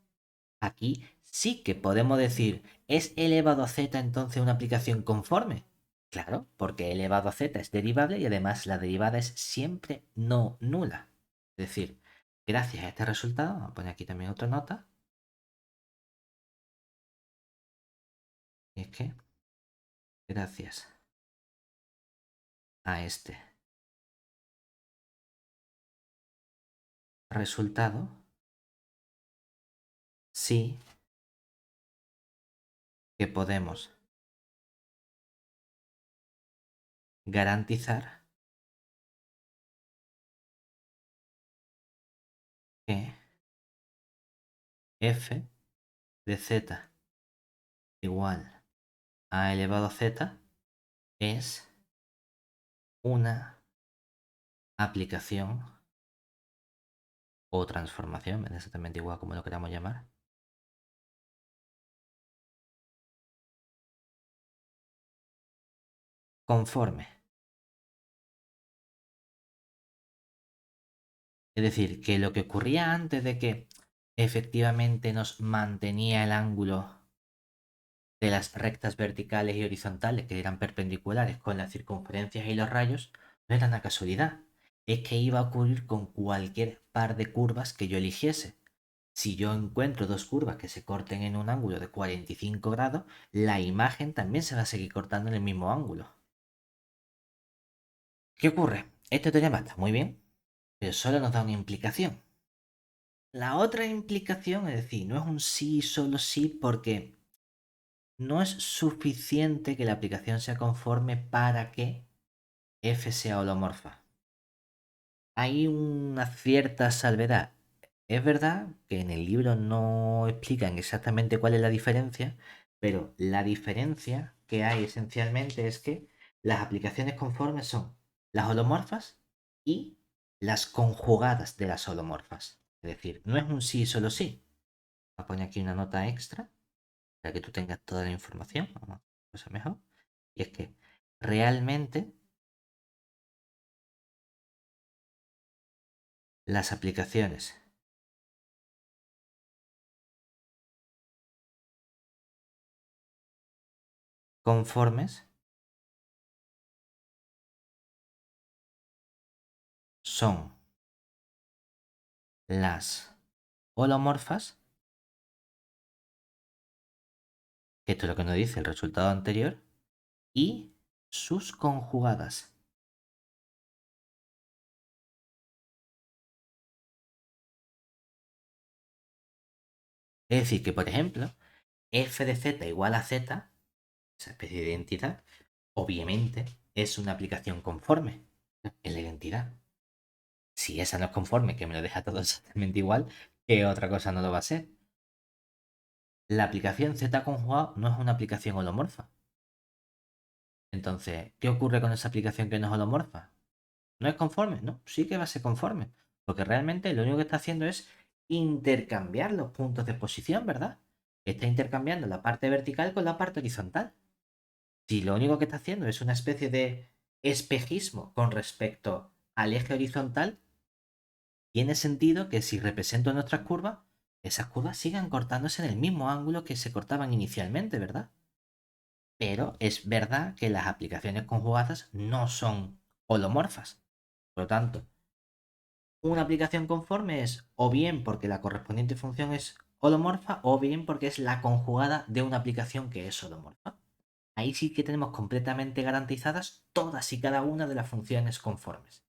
Aquí sí que podemos decir, ¿es elevado a z entonces una aplicación conforme? Claro, porque elevado a z es derivable y además la derivada es siempre no nula. Es decir, gracias a este resultado, vamos a poner aquí también otra nota, y es que gracias a este resultado, sí que podemos garantizar que f de z igual a elevado a z es una aplicación o transformación, me da exactamente igual como lo queramos llamar. Conforme. Es decir, que lo que ocurría antes de que efectivamente nos mantenía el ángulo de las rectas verticales y horizontales que eran perpendiculares con las circunferencias y los rayos, no era una casualidad. Es que iba a ocurrir con cualquier par de curvas que yo eligiese. Si yo encuentro dos curvas que se corten en un ángulo de 45 grados, la imagen también se va a seguir cortando en el mismo ángulo. ¿Qué ocurre? Este teorema está muy bien, pero solo nos da una implicación. La otra implicación, es decir, no es un sí, solo sí, porque no es suficiente que la aplicación sea conforme para que F sea holomorfa. Hay una cierta salvedad. Es verdad que en el libro no explican exactamente cuál es la diferencia, pero la diferencia que hay esencialmente es que las aplicaciones conformes son las holomorfas y las conjugadas de las holomorfas. Es decir, no es un sí solo sí. Voy a poner aquí una nota extra para que tú tengas toda la información. Vamos a hacer una cosa mejor. Y es que realmente las aplicaciones conformes son las holomorfas, que esto es lo que nos dice el resultado anterior, y sus conjugadas. Es decir, que por ejemplo, f de z igual a z, esa especie de identidad, obviamente es una aplicación conforme en la identidad. Si esa no es conforme, que me lo deja todo exactamente igual, ¿qué otra cosa no lo va a ser? La aplicación z conjugado no es una aplicación holomorfa. Entonces, ¿qué ocurre con esa aplicación que no es holomorfa? ¿No es conforme? No, sí que va a ser conforme. Porque realmente lo único que está haciendo es intercambiar los puntos de posición, ¿verdad? Está intercambiando la parte vertical con la parte horizontal. Si lo único que está haciendo es una especie de espejismo con respecto al eje horizontal, tiene sentido que si represento nuestras curvas, esas curvas sigan cortándose en el mismo ángulo que se cortaban inicialmente, ¿verdad? Pero es verdad que las aplicaciones conjugadas no son holomorfas. Por lo tanto, una aplicación conforme es o bien porque la correspondiente función es holomorfa o bien porque es la conjugada de una aplicación que es holomorfa. Ahí sí que tenemos completamente garantizadas todas y cada una de las funciones conformes.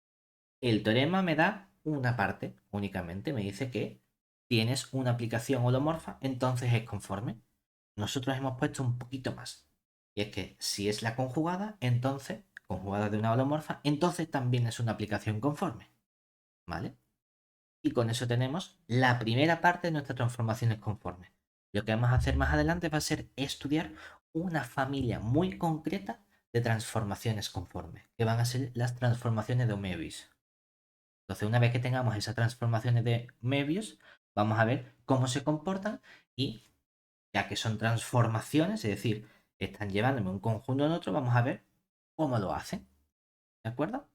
El teorema me da una parte únicamente, me dice que tienes una aplicación holomorfa, entonces es conforme. Nosotros hemos puesto un poquito más. Y es que si es la conjugada, entonces, conjugada de una holomorfa, entonces también es una aplicación conforme. ¿Vale? Y con eso tenemos la primera parte de nuestras transformaciones conformes. Lo que vamos a hacer más adelante va a ser estudiar una familia muy concreta de transformaciones conformes, que van a ser las transformaciones de Möbius. Entonces, una vez que tengamos esas transformaciones de Möbius, vamos a ver cómo se comportan y, ya que son transformaciones, es decir, están llevándome un conjunto en otro, vamos a ver cómo lo hacen. ¿De acuerdo?